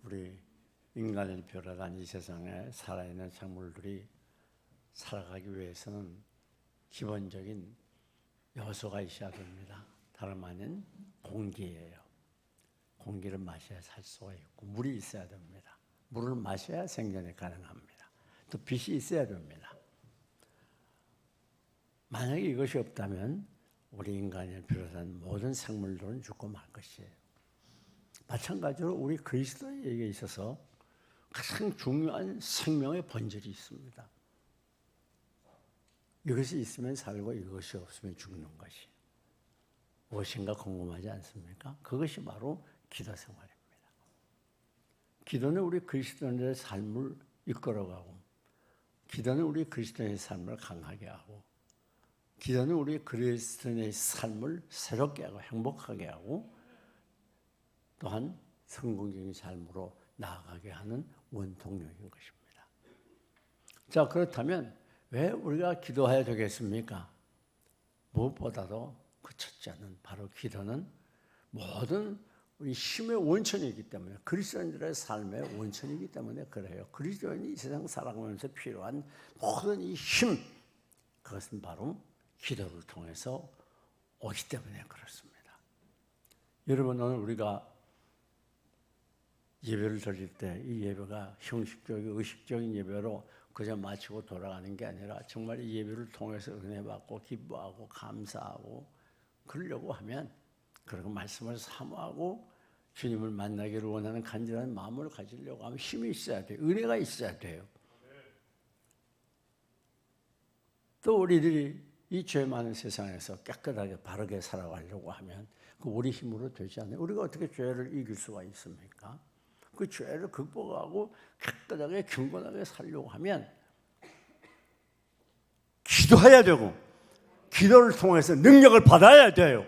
우리 인간을 비롯한 이 세상에 살아있는 생물들이 살아가기 위해서는 기본적인 요소가 있어야 됩니다. 다름 아닌 공기예요. 공기를 마셔야 살 수가 있고 물이 있어야 됩니다. 물을 마셔야 생존이 가능합니다. 또 빛이 있어야 됩니다. 만약에 이것이 없다면 우리 인간을 비롯한 모든 생물들은 죽고 말 것이에요. 마찬가지로 우리 그리스도인에게 있어서 가장 중요한 생명의 본질이 있습니다. 이것이 있으면 살고 이것이 없으면 죽는 것이 무엇인가 궁금하지 않습니까? 그것이 바로 기도 생활입니다. 기도는 우리 그리스도인의 삶을 이끌어가고, 기도는 우리 그리스도인의 삶을 강하게 하고, 기도는 우리 그리스도인의 삶을 새롭게 하고 행복하게 하고, 또한 성공적인 삶으로 나아가게 하는 원동력인 것입니다. 자, 그렇다면 왜 우리가 기도해야 되겠습니까? 무엇보다도 그 첫째는 바로 기도는 모든 우리 힘의 원천이기 때문에, 그리스도인들의 삶의 원천이기 때문에 그래요. 그리스도인이 이 세상 살아가면서 필요한 모든 이 힘, 그것은 바로 기도를 통해서 오기 때문에 그렇습니다. 여러분, 오늘 우리가 예배를 드릴 때 이 예배가 형식적인 의식적인 예배로 그저 마치고 돌아가는 게 아니라 정말 이 예배를 통해서 은혜 받고 기뻐하고 감사하고 그러려고 하면, 그리고 말씀을 사모하고 주님을 만나기를 원하는 간절한 마음을 가지려고 하면 힘이 있어야 돼요. 은혜가 있어야 돼요. 또 우리들이 이 죄 많은 세상에서 깨끗하게 바르게 살아가려고 하면 그 우리 힘으로 되지 않아요. 우리가 어떻게 죄를 이길 수가 있습니까? 그 죄를 극복하고 깨끗하게 경건하게 살려고 하면 기도해야 되고, 기도를 통해서 능력을 받아야 돼요.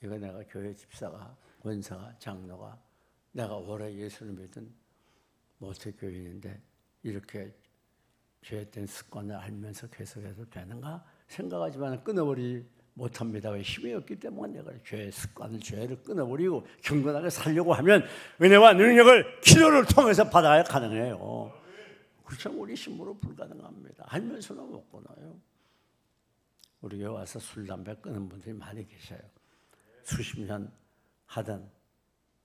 이거 내가 교회 집사가, 권사가, 장로가, 내가 오래 예수를 믿은 모태교인인데 이렇게 죄된 습관을 알면서 계속해서 되는가 생각하지만 끊어버리지 못합니다. 왜? 힘이 없기 때문에. 내가 죄의 습관을, 죄를 끊어버리고 경건하게 살려고 하면 은혜와 능력을 기도를 통해서 받아야 가능해요. 그렇죠? 우리 힘으로 불가능합니다. 알면서는 못 끊어요. 우리 교회 와서 술, 담배 끊는 분들이 많이 계셔요. 수십 년 하던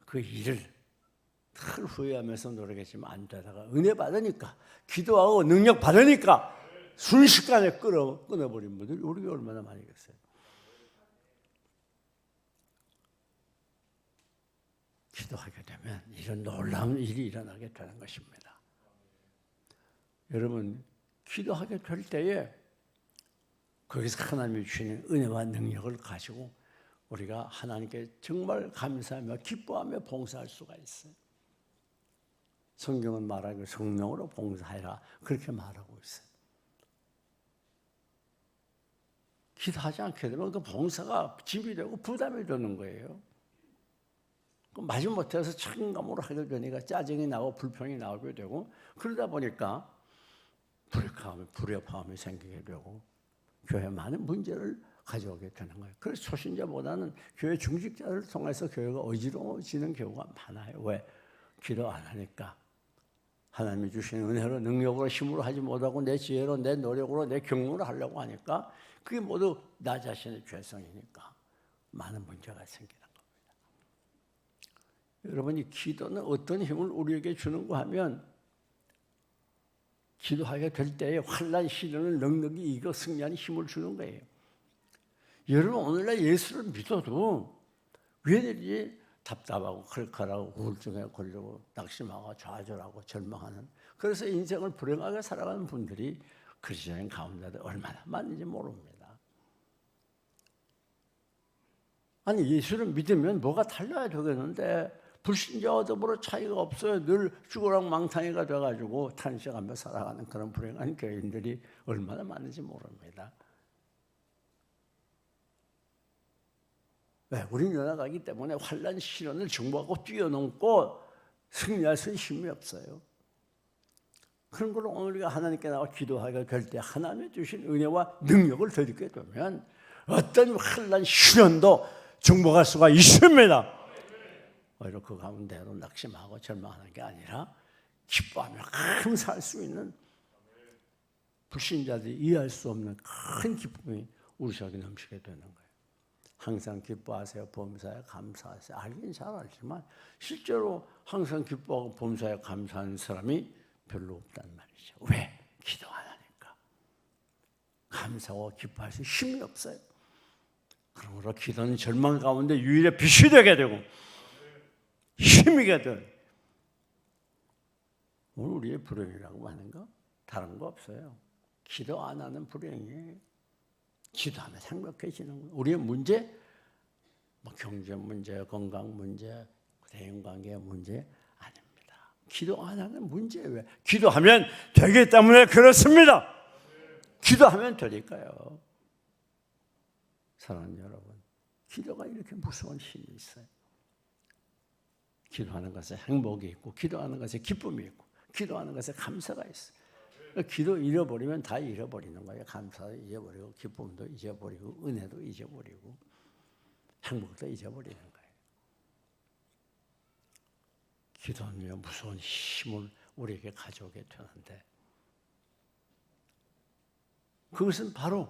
그 일을 늘 후회하면서 노력했지만 안 되다가 은혜 받으니까, 기도하고 능력 받으니까 순식간에 끊어버린 분들이 우리 교회 얼마나 많이 계세요. 기도하게 되면 이런 놀라운 일이 일어나게 되는 것입니다. 여러분, 기도하게 될 때에 거기서 하나님이 주시는 은혜와 능력을 가지고 우리가 하나님께 정말 감사하며 기뻐하며 봉사할 수가 있어요. 성경은 말하고 성령으로 봉사해라, 그렇게 말하고 있어요. 기도하지 않게 되면 그 봉사가 짐이 되고 부담이 되는 거예요. 마지못해서 책임감으로 하게 되니까 짜증이 나고 불평이 나오게 되고, 그러다 보니까 불협화음이 생기게 되고 교회에 많은 문제를 가져오게 되는 거예요. 그래서 초신자보다는 교회 중직자를 통해서 교회가 어지러워지는 경우가 많아요. 왜? 기도 안 하니까. 하나님이 주시는 은혜로, 능력으로, 힘으로 하지 못하고 내 지혜로, 내 노력으로, 내 경륜으로 하려고 하니까 그게 모두 나 자신의 죄성이니까 많은 문제가 생기는 겁니다. 여러분, 이 기도는 어떤 힘을 우리에게 주는가 하면, 기도하게 될 때에 환난 시련을 넉넉히 이겨 승리하는 힘을 주는 거예요. 여러분, 오늘날 예수를 믿어도 왜 답답하고 칼칼하고 우울증에 걸리고 낙심하고 좌절하고 절망하는, 그래서 인생을 불행하게 살아가는 분들이 그리스도인 가운데도 얼마나 많은지 모릅니다. 아니, 예수를 믿으면 뭐가 달라야 되겠는데 불신자와 더불어 차이가 없어요. 늘 죽으락망탕이가 돼가지고 탄식하며 살아가는 그런 불행한 교인들이 얼마나 많은지 모릅니다. 왜? 우리는 연약하기 때문에 환난 시련을 정복하고 뛰어넘고 승리할 수 있는 힘이 없어요. 그런 걸로 오늘 우리가 하나님께 나와 기도하게 될 때 하나님이 주신 은혜와 능력을 드리게 되면 어떤 환난 시련도 정복할 수가 있습니다. 오히려 그 가운데로 낙심하고 절망하는 게 아니라 기뻐하며 감사할 수 있는, 불신자들이 이해할 수 없는 큰 기쁨이 우리 속에 넘치게 되는 거예요. 항상 기뻐하세요, 범사에 감사하세요. 알긴 잘 알지만 실제로 항상 기뻐하고 범사에 감사하는 사람이 별로 없단 말이죠. 왜? 기도 안 하니까. 감사하고 기뻐할 수 힘이 없어요. 그러므로 기도는 절망 가운데 유일의 빛이 되게 되고 힘이 되게. 오늘 우리의 불행이라고 하는 거 다른 거 없어요. 기도 안 하는 불행이에요. 기도하면 행복해지는 거예요. 우리의 문제, 뭐 경제 문제, 건강 문제, 대인관계 문제 아닙니다. 기도 안 하는 문제예요. 왜? 기도하면 되기 때문에 그렇습니다. 기도하면 되니까요. 사랑하는 여러분, 기도가 이렇게 무서운 힘이 있어요. 기도하는 것에 행복이 있고, 기도하는 것에 기쁨이 있고, 기도하는 것에 감사가 있어요. 기도 잃어버리면 다 잃어버리는 거예요. 감사도 잊어버리고, 기쁨도 잊어버리고, 은혜도 잊어버리고, 행복도 잊어버리는 거예요. 기도는 무서운 힘을 우리에게 가져오게 되는데, 그것은 바로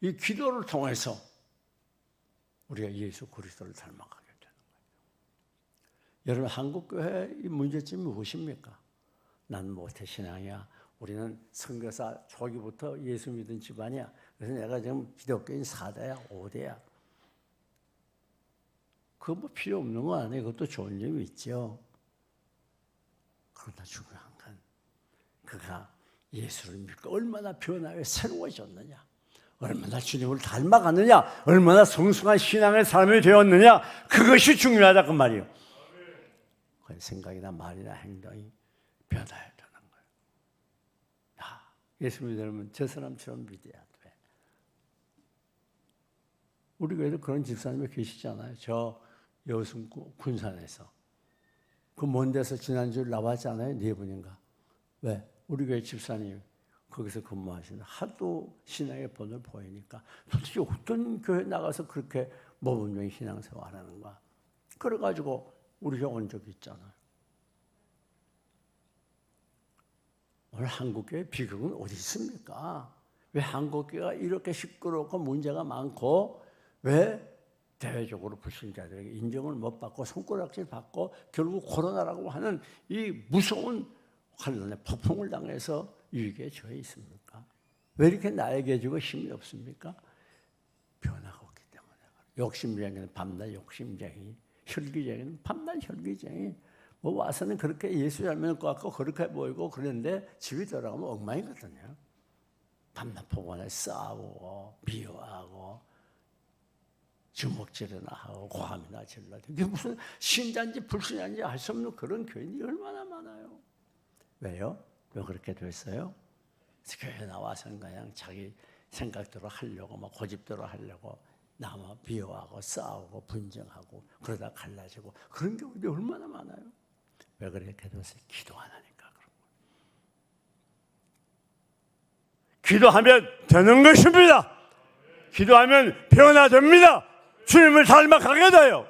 이 기도를 통해서 우리가 예수 그리스도를 닮아가게 되는 거예요. 여러분, 한국교회의 문제점이 무엇입니까? 난 모태신앙이야. 우리는 선교사 초기부터 예수 믿은 집안이야. 그래서 내가 지금 기독교인 4대야, 5대야. 그거 뭐 필요 없는 거 아니에요. 그것도 좋은 점이 있죠. 그러나 중요한 건 그가 예수를 믿고 얼마나 변화해 새로워졌느냐, 얼마나 주님을 닮아가느냐, 얼마나 성숙한 신앙의 사람이 되었느냐, 그것이 중요하다 그 말이에요. 그 생각이나 말이나 행동이 변화해야 되는 거예요. 예수 믿으려면 저 사람처럼 믿어야 돼. 우리 교회도 그런 집사님이 계시잖아요. 저 여수 군산에서. 그 먼 데서 지난주에 나왔잖아요. 4분인가. 왜? 우리 교회 집사님 거기서 근무하시는, 하도 신앙의 본을 보이니까 도대체 어떤 교회 나가서 그렇게 모범적인 신앙생활 하는가. 그래가지고 우리 교회 온 적이 있잖아요. 오늘 한국교회 비극은 어디 있습니까? 왜 한국교회가 이렇게 시끄럽고 문제가 많고, 왜 대외적으로 불신자들에게 인정을 못 받고 손가락질 받고 결국 코로나라고 하는 이 무서운 환란의 폭풍을 당해서 위기에 처해 있습니까? 왜 이렇게 나에게 주고 힘이 없습니까? 변화가 없기 때문에. 욕심쟁이는 밤낮 욕심쟁이, 혈기쟁이는 밤낮 혈기쟁이. 뭐 와서는 그렇게 예수 잘 믿을 것 같고 그렇게 보이고 그런데 집에 들어가면 엉망이거든요. 밤낮 폭언에 싸우고 비호하고 주먹질이나 하고 고함이나 질러도, 이게 무슨 신자인지 불신자인지 알 수 없는 그런 교인이 얼마나 많아요. 왜요? 왜 그렇게 됐어요? 교회 나와서는 그냥 자기 생각대로 하려고, 막 고집대로 하려고 남아 비호하고 싸우고 분쟁하고 그러다 갈라지고 그런 경우들이 얼마나 많아요. 왜 그렇게 됐어요? 기도 안 하니까 그런 거예요. 기도하면 되는 것입니다. 기도하면 변화됩니다. 주님을 닮아가게 돼요.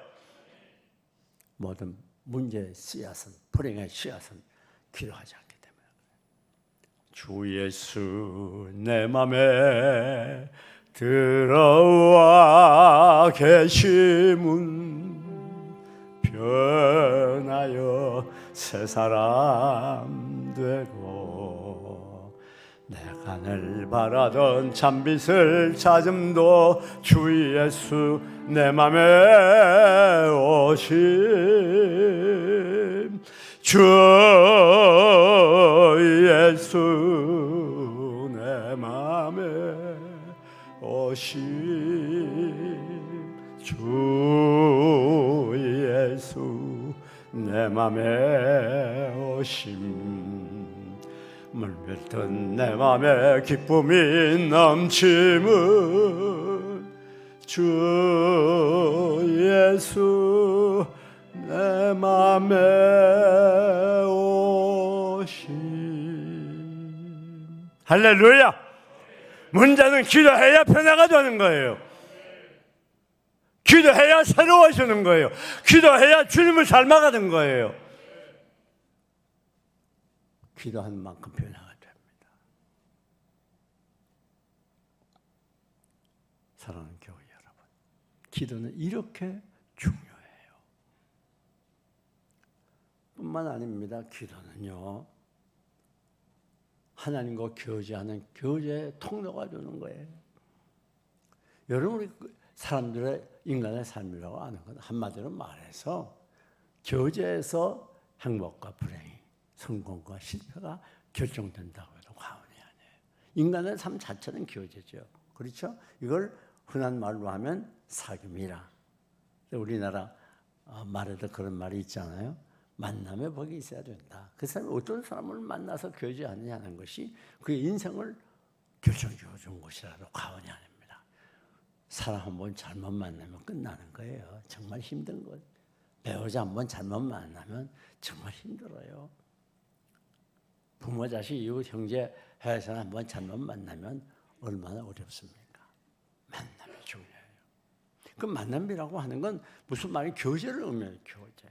모든 문제의 씨앗은, 불행의 씨앗은 기도하지 않기 때문에. 주 예수 내 맘에 들어와 계심은 변하여 새 사람 되고, 내가 늘 바라던 참빛을 찾음도 주 예수 내 맘에 오심, 주 예수 내 맘에 오심, 주 예수 내 맘에 오심, 물밀던 내 맘에 기쁨이 넘침은 주 예수 내 맘에 오심. 할렐루야. 문제는 기도해야 변화가 되는 거예요. 기도해야 새로워지는 거예요. 기도해야 주님을 닮아가는 거예요. 기도하는 만큼 변화가 됩니다. 사랑하는 교회 여러분, 기도는 이렇게 중요해요. 뿐만 아닙니다. 기도는요, 하나님과 교제하는 교제의 통로가 되는 거예요. 여러분, 우리 사람들의 인간의 삶이라고 하는 건 한마디로 말해서 교제에서 행복과 불행이, 성공과 실패가 결정된다고 해도 과언이 아니에요. 인간의 삶 자체는 교제죠. 그렇죠? 이걸 흔한 말로 하면 사귐이라. 우리나라 말에도 그런 말이 있잖아요. 만남의 복이 있어야 된다. 그 사람이 어떤 사람을 만나서 교제하느냐는 것이 그의 인생을 결정지어 준 것이라도 과언이 아닙니다. 사람 한 번 잘못 만나면 끝나는 거예요. 정말 힘든 것. 배우자 한 번 잘못 만나면 정말 힘들어요. 부모, 자식, 이웃, 형제, 회사를 한 번 잘못 만나면 얼마나 어렵습니까? 만남이 중요해요. 그 만남이라고 하는 건 무슨 말이 교제를 의미해요. 교제.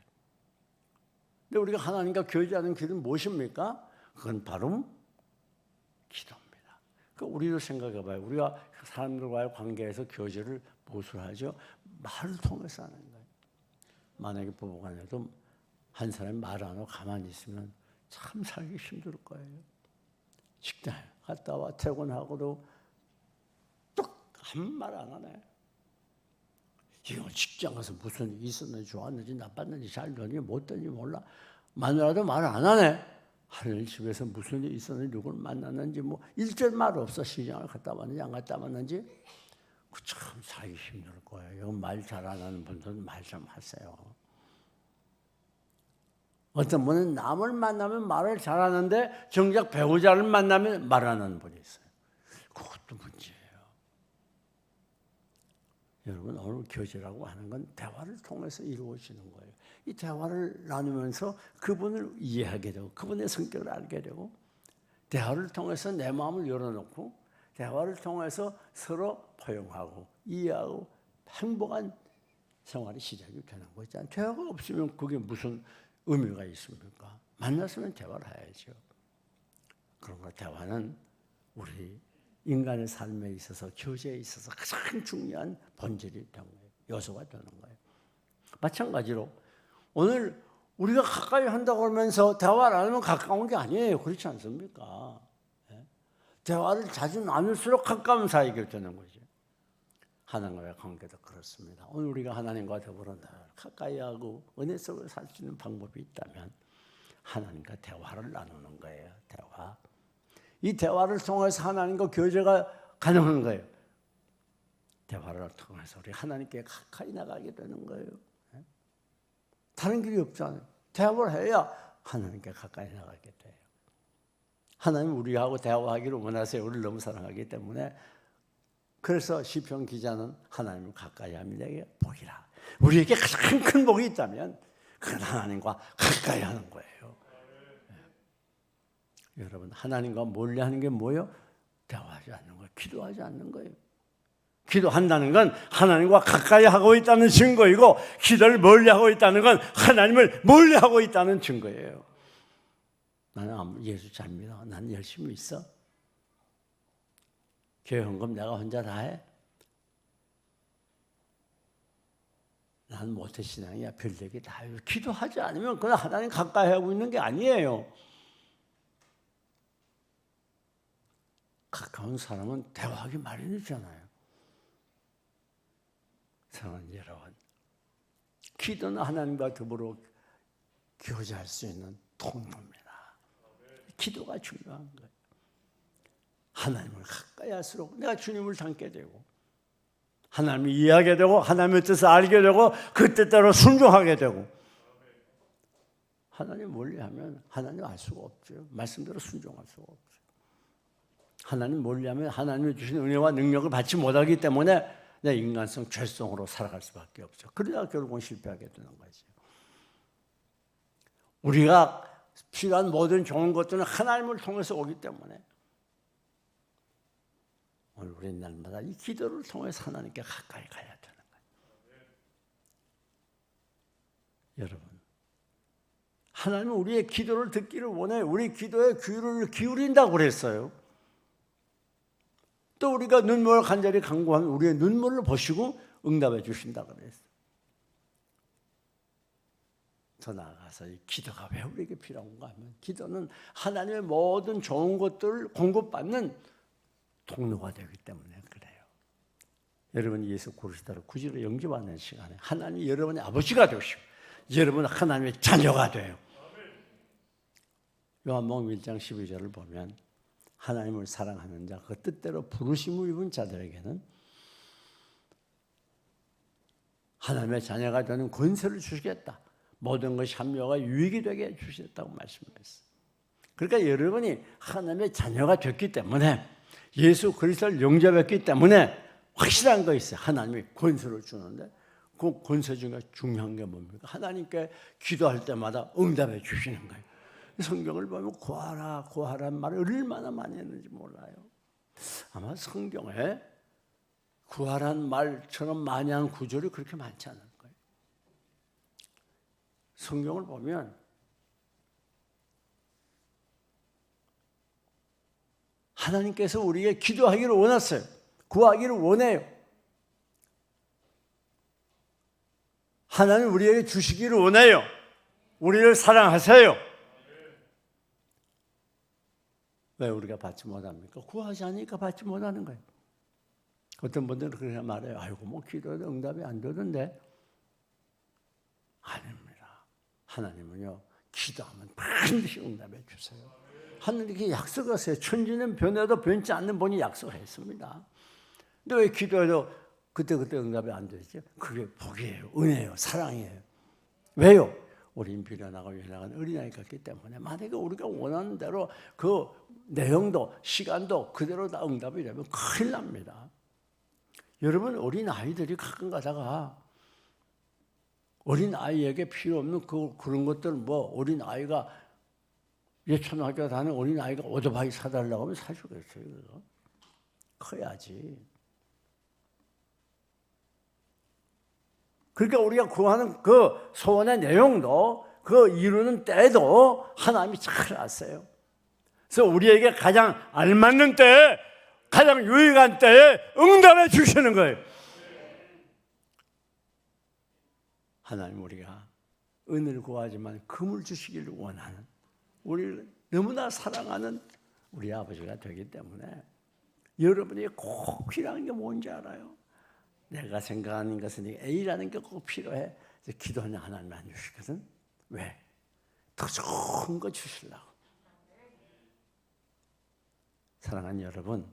근데 우리가 하나님과 교제하는 길은 무엇입니까? 그건 바로 기도입니다. 그 우리도 생각해봐요. 우리가 사람들과의 관계에서 교제를 무엇을 하죠? 말을 통해서 하는 거예요. 만약에 부부간에도 한 사람이 말 안 하고 가만히 있으면 참 살기 힘들 거예요. 식당에 갔다 와 퇴근하고도 뚝 한 말 안 하네. 이거 직장 가서 무슨 일이 있었는지 좋았는지 나빴는지 잘 되는지 못 되는지 몰라. 마누라도 말 안 하네. 하늘 집에서 무슨 일이 있었는지 누굴 만났는지 뭐 일절 말 없어. 시장을 갔다 왔는지 안 갔다 왔는지. 참 살기 힘들 거예요. 말 잘 안 하는 분들은 말 좀 하세요. 어떤 분은 남을 만나면 말을 잘하는데 정작 배우자를 만나면 말 안 하는 분이 있어요. 그것도 문제예요. 여러분, 오늘 교제라고 하는 건 대화를 통해서 이루어지는 거예요. 이 대화를 나누면서 그분을 이해하게 되고 그분의 성격을 알게 되고 대화를 통해서 내 마음을 열어놓고 대화를 통해서 서로 포용하고 이해하고 행복한 생활이 시작이 되는 거잖아요. 대화가 없으면 그게 무슨 의미가 있습니까? 만났으면 대화를 해야죠. 그런가 대화는 우리 인간의 삶에 있어서 교제에 있어서 가장 중요한 본질이 되는 거예요. 요소가 되는 거예요. 마찬가지로 오늘 우리가 가까이 한다고 하면서 대화를 안 하면 가까운 게 아니에요. 그렇지 않습니까? 대화를 자주 나눌수록 가까운 사이가 되는 거죠. 하나님과의 관계도 그렇습니다. 오늘 우리가 하나님과 더불어 가까이 하고 은혜 속에 살 수 있는 방법이 있다면 하나님과 대화를 나누는 거예요. 대화. 이 대화를 통해서 하나님과 교제가 가능한 거예요. 대화를 통해서 우리 하나님께 가까이 나가게 되는 거예요. 다른 길이 없잖아요. 대화를 해야 하나님께 가까이 나가게 돼요. 하나님 우리하고 대화하기를 원하세요. 우리를 너무 사랑하기 때문에. 그래서 시편 기자는 하나님을 가까이 하면 내게 복이라. 우리에게 가장 큰 복이 있다면 그건 하나님과 가까이 하는 거예요. 여러분, 하나님과 멀리하는 게 뭐예요? 대화하지 않는 거예요. 기도하지 않는 거예요. 기도한다는 건 하나님과 가까이 하고 있다는 증거이고 기도를 멀리하고 있다는 건 하나님을 멀리하고 있다는 증거예요. 나는 예수 잘 믿어. 나는 열심히 있어. 교회 헌금 내가 혼자 다 해. 난 모태신앙이야. 별얘기 다 해요. 기도하지 않으면 그냥 하나님 가까이 하고 있는 게 아니에요. 가까운 사람은 대화하기 마련이잖아요. 사랑하는 여러분, 기도는 하나님과 더불어 교제할 수 있는 통로입니다. 기도가 중요한 거예요. 하나님을 가까이 할수록 내가 주님을 닮게 되고 하나님을 이해하게 되고 하나님의 뜻을 알게 되고 그 뜻대로 순종하게 되고 하나님 멀리하면 하나님 알 수가 없죠. 말씀대로 순종할 수가 없죠. 하나님 멀리하면 하나님이 주신 은혜와 능력을 받지 못하기 때문에 내 인간성 죄성으로 살아갈 수밖에 없죠. 그러다 결국은 실패하게 되는 거죠. 우리가 필요한 모든 좋은 것들은 하나님을 통해서 오기 때문에 오늘 우리 날마다 이 기도를 통해서 하나님께 가까이 가야 되는 거예요. 여러분, 하나님은 우리의 기도를 듣기를 원해요. 우리 기도에 귀를 기울인다고 그랬어요. 또 우리가 눈물을 간절히 간구하면 우리의 눈물을 보시고 응답해 주신다고 그랬어요. 더 나아가서 이 기도가 왜 우리에게 필요한가 하면, 기도는 하나님의 모든 좋은 것들을 공급받는 통로가 되기 때문에 그래요. 여러분이 예수 그리스도를 구주로 영접하는 시간에 하나님이 여러분의 아버지가 되시고 여러분은 하나님의 자녀가 돼요. 요한복음 1장 12절을 보면 하나님을 사랑하는 자, 그 뜻대로 부르심을 입은 자들에게는 하나님의 자녀가 되는 권세를 주시겠다. 모든 것이 합력과 유익이 되게 주시겠다고 말씀했어요. 그러니까 여러분이 하나님의 자녀가 됐기 때문에, 예수 그리스도를 영접했기 때문에 확실한 거 있어요. 하나님이 권세를 주는데 그 권세 중에 중요한 게 뭡니까? 하나님께 기도할 때마다 응답해 주시는 거예요. 성경을 보면 구하라 구하라는 말을 얼마나 많이 했는지 몰라요. 아마 성경에 구하라는 말처럼 많이 한 구절이 그렇게 많지 않을 거예요. 성경을 보면 하나님께서 우리에게 기도하기를 원했어요. 구하기를 원해요. 하나님 우리에게 주시기를 원해요. 우리를 사랑하세요. 왜 우리가 받지 못합니까? 구하지 않으니까 받지 못하는 거예요. 어떤 분들은 그렇게 말해요. 아이고 뭐 기도해도 응답이 안 되던데. 아닙니다. 하나님은요, 기도하면 반드시 응답해 주세요. 하나님께 약속하세요. 천지는 변해도 변치 않는 분이 약속했습니다. 근데 왜 기도해도 그때그때 응답이 안 되죠? 그게 복이에요, 은혜예요, 사랑이에요. 왜요? 우린 비련하고 연약한 어린아이 같기 때문에 만약에 우리가 원하는 대로 그 내용도 시간도 그대로 다 응답이 되면 큰일 납니다. 여러분, 어린아이들이 가끔 가다가 어린아이에게 필요 없는 그런 것들, 뭐 어린아이가 초등학교 다니는 어린아이가 오토바이 사달라고 하면 사주겠어요. 그래서 커야지. 그러니까 우리가 구하는 그 소원의 내용도 그 이루는 때도 하나님이 잘 아세요. 그래서 우리에게 가장 알맞는 때에, 가장 유익한 때에 응답해 주시는 거예요. 하나님 우리가 은혜를 구하지만 금을 주시기를 원하는, 우리를 너무나 사랑하는 우리 아버지가 되기 때문에 여러분이 꼭 필요한 게 뭔지 알아요? 내가 생각하는 것은 A라는 게 꼭 필요해. 기도하는 하나님 안 주시거든. 왜? 더 좋은 거 주시려고. 사랑하는 여러분,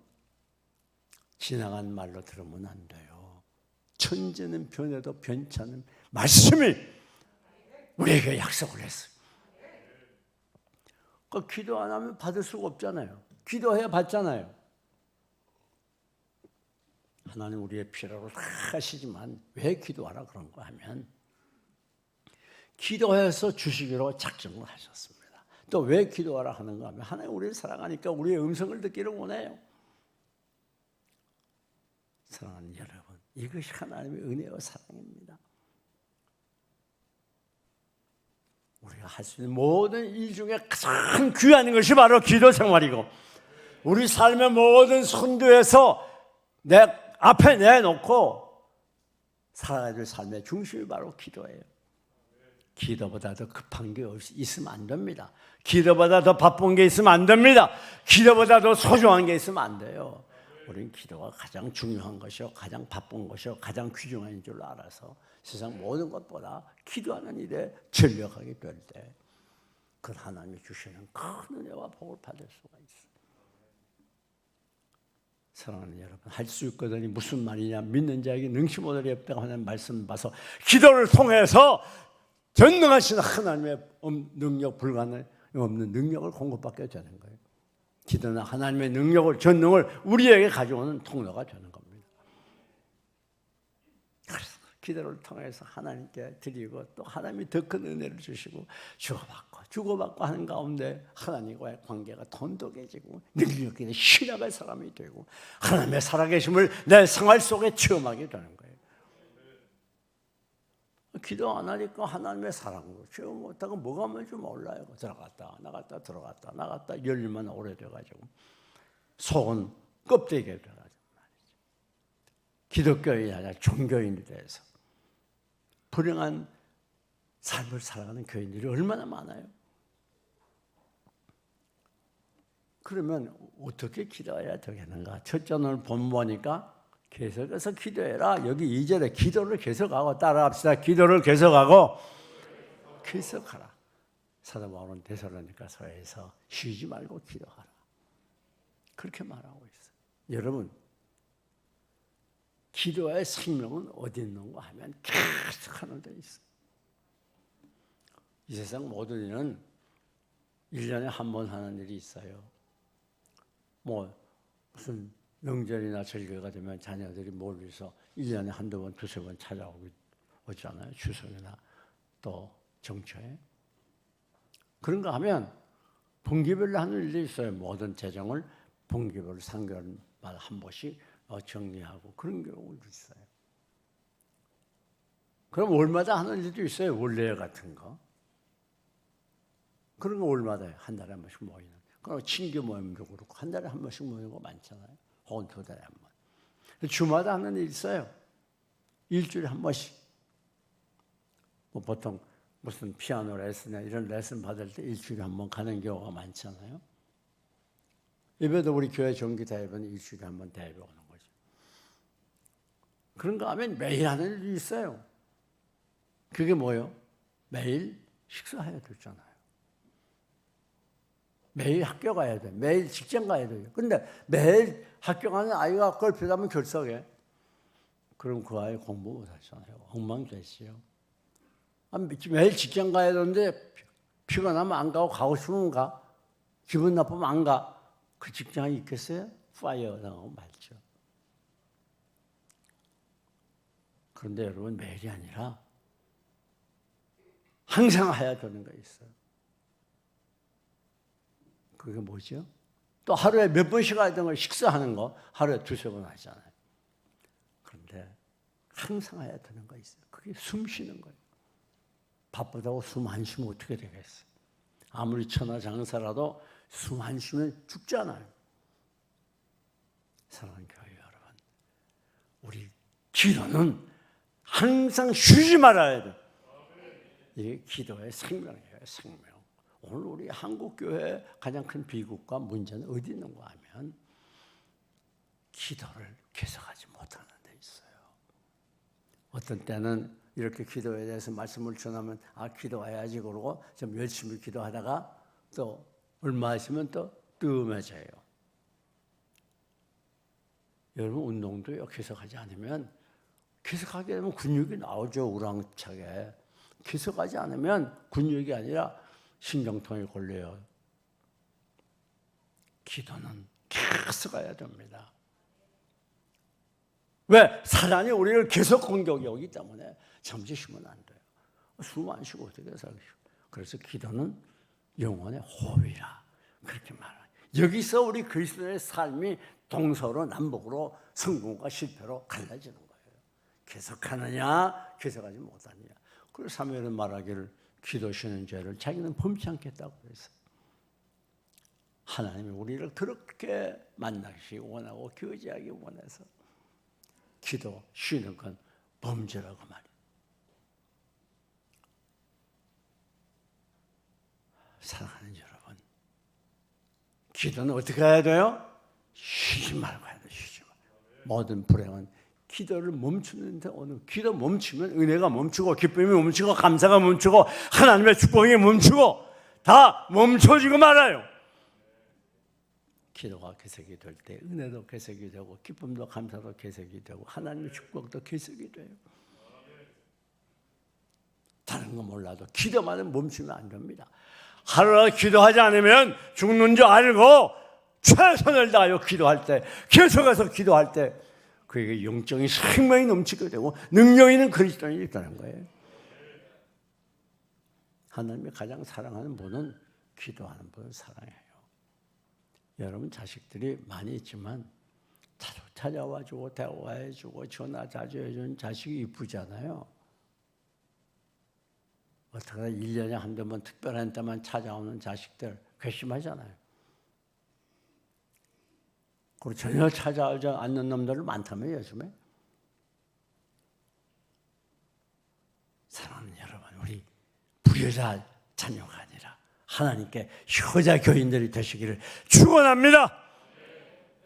지나간 말로 들으면 안 돼요. 천지는 변해도 변치 않는 말씀이 우리에게 약속을 했어요. 그 기도 안 하면 받을 수가 없잖아요. 기도해야 받잖아요. 하나님 우리의 필요를 다 하시지만 왜 기도하라 그런 거 하면, 기도해서 주시기로 작정을 하셨습니다. 또 왜 기도하라 하는가 하면, 하나님 우리를 사랑하니까 우리의 음성을 듣기를 원해요. 사랑하는 여러분, 이것이 하나님의 은혜와 사랑입니다. 우리가 할 수 있는 모든 일 중에 가장 귀한 것이 바로 기도 생활이고, 우리 삶의 모든 선두에서 내 앞에 내놓고 살아가야 될 삶의 중심이 바로 기도예요. 기도보다 더 급한 게 있으면 안 됩니다. 기도보다 더 바쁜 게 있으면 안 됩니다. 기도보다 더 소중한 게 있으면 안 돼요. 우리는 기도가 가장 중요한 것이요, 가장 바쁜 것이요, 가장 귀중한 줄 알아서 세상 모든 것보다 기도하는 일에 전력하게 될 때, 그 하나님이 주시는 큰 은혜와 복을 받을 수가 있어요. 사랑하는 여러분, 할 수 있거든요. 무슨 말이냐? 믿는 자에게 능치 못할 일이 없다고 하는 말씀을 봐서 기도를 통해서 전능하신 하나님의 능력, 불가능 없는 능력을 공급받게 되는 거예요. 기도는 하나님의 능력을, 전능을 우리에게 가져오는 통로가 되는 겁니다. 그래서 기도를 통해서 하나님께 드리고, 또 하나님이 더 큰 은혜를 주시고 주고받고 하는 가운데 하나님과의 관계가 돈독해지고 능력 있는 신앙의 사람이 되고 하나님의 살아계심을 내 생활 속에 체험하게 되는 거예요. 기도 안 하니까 하나님의 사랑으로 지금 못하고 뭐가 뭔지 몰라요. 들어갔다 나갔다 들어갔다 나갔다 열일만 오래돼가지고 속은 껍데기가 돼가지고 말이죠. 기독교인이 아니라 종교인이 돼서 불행한 삶을 살아가는 교인들이 얼마나 많아요. 그러면 어떻게 기도해야 되겠는가? 첫째 오늘 본보니까 계속해서 기도해라. 여기 2절에 기도를 계속하고 따라합시다. 기도를 계속하고 계속하라. 사도 바울은 데살로니가서에서 쉬지 말고 기도하라. 그렇게 말하고 있어요. 여러분, 기도의 생명은 어디 있는가 하면 계속하는 데 있어요. 이 세상 모든 일은 1년에 한 번 하는 일이 있어요. 무슨 명절이나 절기가 되면 자녀들이 몰려서 1년에 한두 번, 두세 번 찾아오잖아요. 추석이나 또 정초에. 그런가 하면 분기별로 하는 일이 있어요. 모든 재정을 분기별로 3개월마다 한 번씩 정리하고 그런 경우도 있어요. 그럼 월마다 하는 일도 있어요. 원래 같은 거. 그런 거 월마다 한 달에 한 번씩 모이는. 그리고 친교 모임도 그렇고 한 달에 한 번씩 모이는 거 많잖아요. 혹은 2달에 한 번. 주마다 하는 일이 있어요. 일주일에 한 번씩. 보통 무슨 피아노 레슨이나 이런 레슨 받을 때 일주일에 한 번 가는 경우가 많잖아요. 예배도 우리 교회 정기 대회는 일주일에 한 번 대회 오는 거죠. 그런가 하면 매일 하는 일이 있어요. 그게 뭐예요? 매일 식사해야 되잖아요. 매일 학교 가야 돼. 매일 직장 가야 돼요. 근데 매일 학교 가는 아이가 그걸 필요하면 결석해. 그럼 그 아이 공부 못 하잖아요. 엉망됐어요. 매일 직장 가야 되는데 피곤하면 안 가고 가고 싶으면 가. 기분 나쁘면 안 가. 그 직장이 있겠어요? 파이어 당하고 말죠. 그런데 여러분 매일이 아니라 항상 해야 되는 거 있어요. 그게 뭐죠? 또 하루에 몇 번씩 해야 되는 걸 식사하는 거 하루에 두세 번 하잖아요. 그런데 항상 해야 되는 거 있어요. 그게 숨 쉬는 거예요. 바쁘다고 숨 안 쉬면 어떻게 되겠어요? 아무리 천하장사라도 숨 안 쉬면 죽잖아요. 사랑하는 교회 여러분, 우리 기도는 항상 쉬지 말아야 돼요. 이게 기도의 생명이에요. 생명. 오늘 우리 한국교회의 가장 큰 비극과 문제는 어디 있는가 하면 기도를 계속하지 못하는 데 있어요. 어떤 때는 이렇게 기도에 대해서 말씀을 전하면 기도해야지 그러고 좀 열심히 기도하다가 또 얼마 있으면 또 뜸해져요. 여러분 운동도요. 계속하지 않으면 계속하게 되면 근육이 나오죠. 우랑차게. 계속하지 않으면 근육이 아니라 신경통에 걸려요. 기도는 계속 해야 됩니다. 왜? 사단이 우리를 계속 공격이 오기 때문에 잠시 쉬면 안 돼요. 숨 안 쉬고 어떻게 살겠어요? 그래서 기도는 영혼의 호흡이라 그렇게 말해요. 여기서 우리 그리스도의 삶이 동서로 남북으로 성공과 실패로 갈라지는 거예요. 계속하느냐 계속하지 못하느냐. 그래서 사무엘은 말하기를 기도 쉬는 죄를 자기는 범치 않겠다고 그랬어요. 하나님이 우리를 그렇게 만나기 원하고 교제하기 원해서 기도 쉬는 건 범죄라고 말이에요. 사랑하는 여러분, 기도는 어떻게 해야 돼요? 쉬지 말고 해야 돼요. 쉬지 말고. 모든 불행은 기도를 멈추는데 기도 멈추면 은혜가 멈추고 기쁨이 멈추고 감사가 멈추고 하나님의 축복이 멈추고 다 멈춰지고 말아요. 기도가 계속이 될 때 은혜도 계속이 되고 기쁨도 감사도 계속이 되고 하나님의 축복도 계속이 돼요. 다른 거 몰라도 기도만은 멈추면 안 됩니다. 하루라도 기도하지 않으면 죽는 줄 알고 최선을 다하여 기도할 때 계속해서 기도할 때 그에게 영적인 생명이 넘치게 되고 능력 있는 그리스도인이 있다는 거예요. 하나님이 가장 사랑하는 분은 기도하는 분을 사랑해요. 여러분 자식들이 많이 있지만 자주 찾아와주고 대화해주고 전화 자주 해주는 자식이 이쁘잖아요. 어떡하나 1년에 한두 번 특별한 때만 찾아오는 자식들 괘씸하잖아요. 그리고 전혀 찾아오지 않는 놈들 많다면 요즘에. 사랑하는 여러분, 우리 불효자 자녀가 아니라 하나님께 효자 교인들이 되시기를 축원합니다.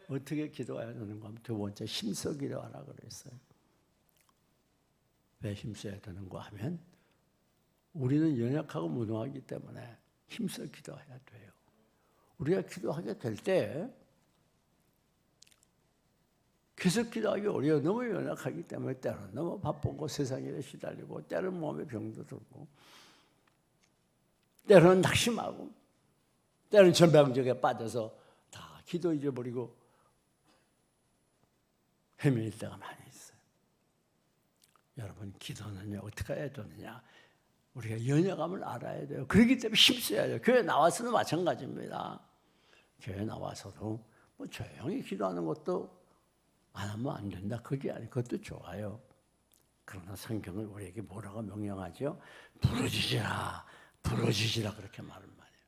어떻게 기도해야 되는가 하면 두 번째 힘써 기도하라 그랬어요. 왜 힘써야 되는가 하면 우리는 연약하고 무능하기 때문에 힘써 기도해야 돼요. 우리가 기도하게 될 때 계속 기도하기 어려워. 너무 연약하기 때문에 때로는 너무 바쁘고 세상에 시달리고 때로는 몸에 병도 들고 때로는 낙심하고 때로는 전병적에 빠져서 다 기도 잊어버리고 헤매일 때가 많이 있어요. 여러분 기도는요 어떻게 해야 되느냐. 우리가 연약함을 알아야 돼요. 그렇기 때문에 힘써야 돼요. 교회 나와서도 마찬가지입니다. 교회 나와서도 뭐 조용히 기도하는 것도 안 하면 안 된다. 그게 아니고 그것도 좋아요. 그러나 성경은 우리에게 뭐라고 명령하죠? 부르짖으라, 부르짖으라 그렇게 말을 말해요.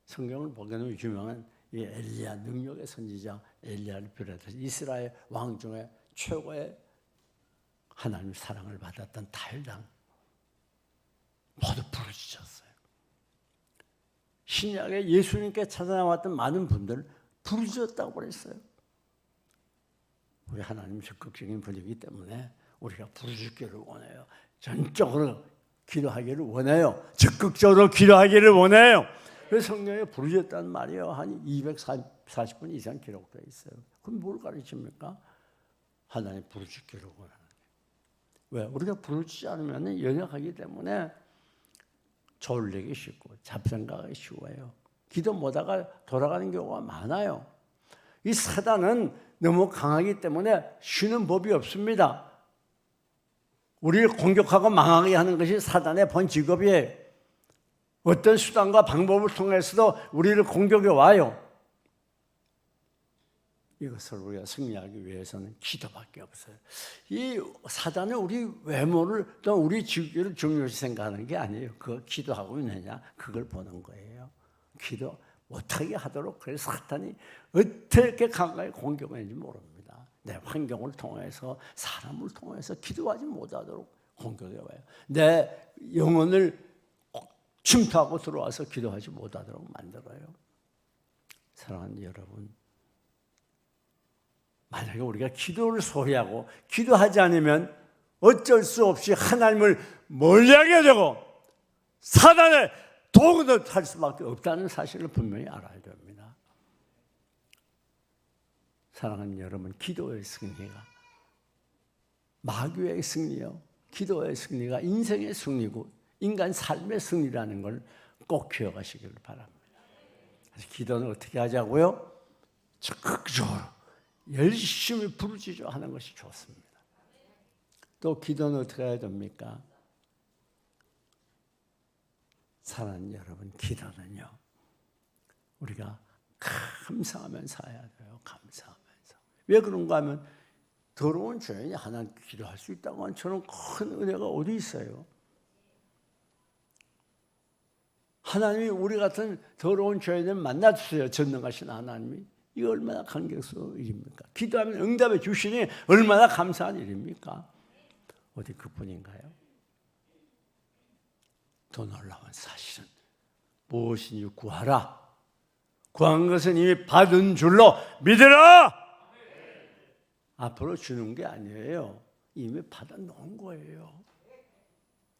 성경을 보게는 유명한 이 엘리야 능력의 선지자 엘리야를 비롯해서 이스라엘 왕 중에 최고의 하나님의 사랑을 받았던 달당 모두 부르짖었어요. 신약에 예수님께 찾아나왔던 많은 분들 부르짖었다고 그랬어요. 우리 하나님 적극적인 분이기 때문에 우리가 부르짖기를 원해요. 전적으로 기도하기를 원해요. 적극적으로 기도하기를 원해요. 그래서 성경에 부르짖었다는 말이에요. 한 240분 이상 기록되어 있어요. 그럼 뭘 가르칩니까? 하나님 부르짖기를 원하는 거예요. 왜? 우리가 부르짖지 않으면 연약하기 때문에 졸리기 쉽고 잡생각하기 쉬워요. 기도 못하다가 돌아가는 경우가 많아요. 이 사단은 너무 강하기 때문에 쉬는 법이 없습니다. 우리를 공격하고 망하게 하는 것이 사단의 본 직업이에요. 어떤 수단과 방법을 통해서도 우리를 공격해 와요. 이것을 우리가 승리하기 위해서는 기도밖에 없어요. 이 사단은 우리 외모를 또 우리 직위를 중요시 생각하는 게 아니에요. 그거 기도하고 있느냐 그걸 보는 거예요. 기도 못하게 하도록 그래서 사탄이 어떻게 강하게 공격하는지 모릅니다. 내 환경을 통해서 사람을 통해서 기도하지 못하도록 공격해 와요. 내 영혼을 침투하고 들어와서 기도하지 못하도록 만들어요. 사랑하는 여러분, 만약에 우리가 기도를 소홀하고 기도하지 않으면 어쩔 수 없이 하나님을 멀리하게 되고 사단의 도구도 할 수밖에 없다는 사실을 분명히 알아야 됩니다. 사랑하는 여러분, 기도의 승리가 마귀의 승리요, 기도의 승리가 인생의 승리고 인간 삶의 승리라는 걸 꼭 기억하시길 바랍니다. 그래서 기도는 어떻게 하자고요? 적극적으로 열심히 부르짖어 하는 것이 좋습니다. 또 기도는 어떻게 해야 됩니까? 사랑하는 여러분, 기도는요 우리가 감사하면서 해야 돼요. 감사하면서. 왜 그런가 하면 더러운 죄인이 하나님 기도할 수 있다고 하는 저는 큰 은혜가 어디 있어요? 하나님이 우리 같은 더러운 죄인을 만나주세요. 전능하신 하나님이. 이거 얼마나 감격스러운 일입니까? 기도하면 응답해 주시니 얼마나 감사한 일입니까? 어디 그뿐인가요? 더 놀라운 사실은 무엇이니 구하라. 구한 것은 이미 받은 줄로 믿으라. 앞으로 주는 게 아니에요. 이미 받아 놓은 거예요.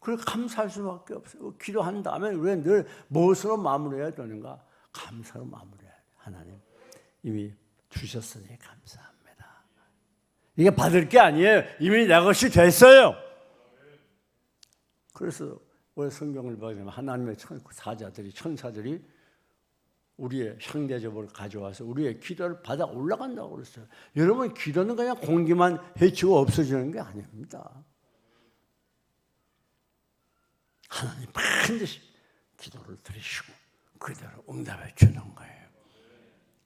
그래서 감사할 수밖에 없어요. 기도한 다음에 우리가 늘 무엇으로 마무리해야 되는가? 감사로 마무리해야 돼요. 하나님 이미 주셨으니 감사합니다. 이게 받을 게 아니에요. 이미 내 것이 됐어요. 그래서 우리 성경을 보면 하나님의 사자들이 천사들이 우리의 향대접을 가져와서 우리의 기도를 받아 올라간다고 그랬어요. 여러분, 기도는 그냥 공기만 헤치고 없어지는 게 아닙니다. 하나님 반드시 기도를 들으시고 그대로 응답해 주는 거예요.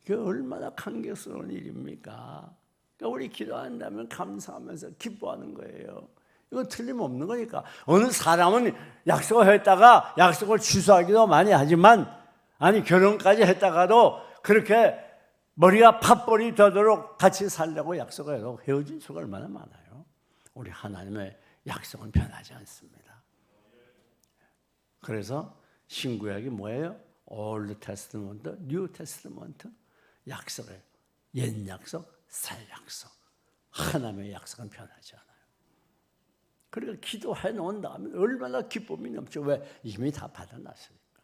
그게 얼마나 감격스러운 일입니까? 그러니까 우리 기도한다면 감사하면서 기뻐하는 거예요. 이건 틀림없는 거니까. 어느 사람은 약속을 했다가 약속을 취소하기도 많이 하지만, 아니 결혼까지 했다가도 그렇게 머리가 팥벌이 되도록 같이 살려고 약속을 해도 헤어진 수가 얼마나 많아요. 우리 하나님의 약속은 변하지 않습니다. 그래서 신구약이 뭐예요? 올드 테스트먼트, 뉴 테스트먼트. 약속을, 옛 약속, 새 약속. 하나님의 약속은 변하지 않아요. 그러니까 기도해 놓은 다음에 얼마나 기쁨이 넘쳐. 왜? 이미 다 받아놨으니까.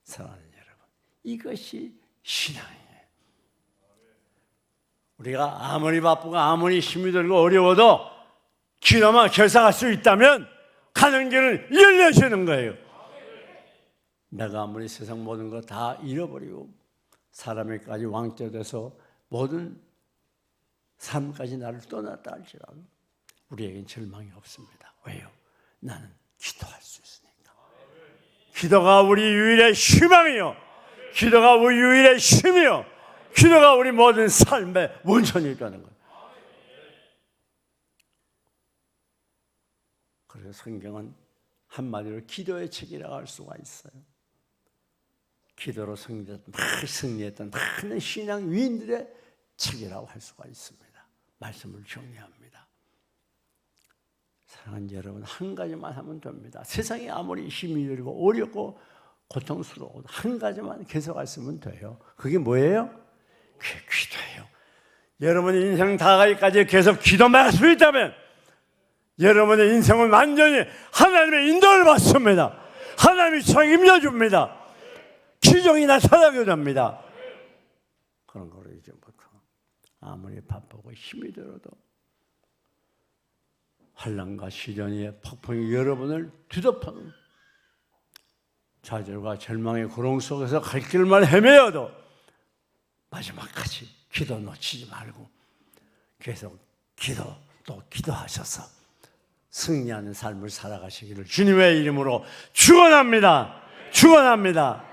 사랑하는 여러분, 이것이 신앙이에요. 우리가 아무리 바쁘고 아무리 힘이 들고 어려워도 기도만 결사할 수 있다면 가는 길은 열려지는 거예요. 내가 아무리 세상 모든 거 다 잃어버리고 사람에까지 왕자 돼서 모든 삶까지 나를 떠났다 할지라도 우리에겐 절망이 없습니다. 왜요? 나는 기도할 수 있으니까. 기도가 우리 유일의 희망이요, 기도가 우리 유일의 힘이요, 기도가 우리 모든 삶의 원천이 되는 거예요. 그래서 성경은 한마디로 기도의 책이라고 할 수가 있어요. 기도로 승리했던 많은 신앙 위인들의 책이라고 할 수가 있습니다. 말씀을 정리합니다. 사랑하는 여러분, 한 가지만 하면 됩니다. 세상이 아무리 힘이 들고 어렵고 고통스러워도 한 가지만 계속하시면 돼요. 그게 뭐예요? 그게 기도예요. 여러분의 인생 다가기까지 계속 기도만 할 수 있다면 여러분의 인생은 완전히 하나님의 인도를 받습니다. 하나님이 책임져 줍니다. 기적이 나타나게 됩니다. 그런 거를 이제부터 아무리 바쁘고 힘이 들어도 환난과 시련의 폭풍이 여러분을 뒤덮어는 좌절과 절망의 고롱 속에서 갈 길만 헤매어도 마지막까지 기도 놓치지 말고 계속 또 기도하셔서 승리하는 삶을 살아가시기를 주님의 이름으로 축원합니다. 축원합니다.